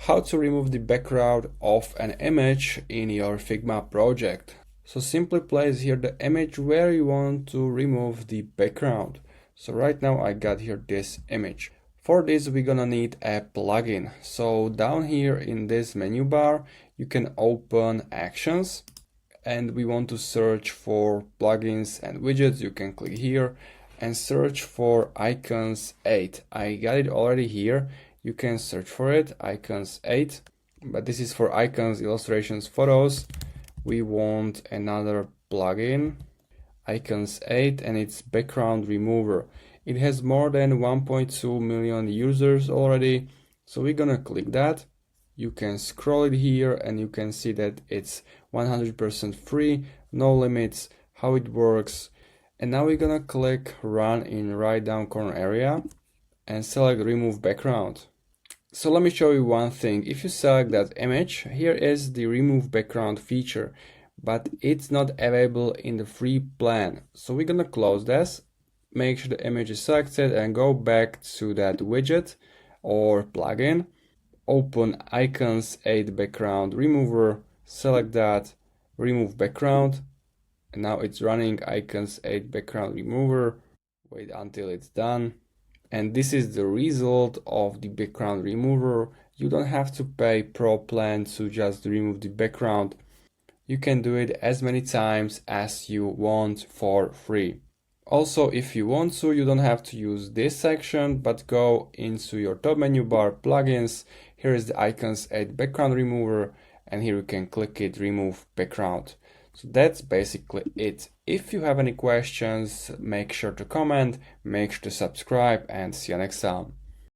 how to remove the background of an image in your Figma project. So simply place here the image where you want to remove the background. So right now I got here this image. For this we're gonna need a plugin. So down here in this menu bar you can open actions, and we want to search for plugins and widgets. You can click here and search for icons 8. I got it already here. You can search for it, icons 8, but this is for icons, illustrations, photos. We want another plugin, icons 8, and it's background remover. It has more than 1.2 million users already, so we're gonna click that. You can scroll it here and you can see that it's 100% free, no limits, how it works. And now we're gonna click run in right down corner area and select remove background. So let me show you one thing. If you select that image, here is the remove background feature, but it's not available in the free plan. So we're gonna close this, make sure the image is selected and go back to that widget or plugin. Open icons 8 background remover, select that, remove background, and now it's running icons 8 background remover. Wait until it's done. And this is the result of the background remover. You don't have to pay pro plan to just remove the background. You can do it as many times as you want for free. Also, if you want to, you don't have to use this section, but go into your top menu bar, plugins. Here is the icons 8 background remover, and here you can click it, remove background. So that's basically it. If you have any questions, make sure to comment, make sure to subscribe, and see you next time.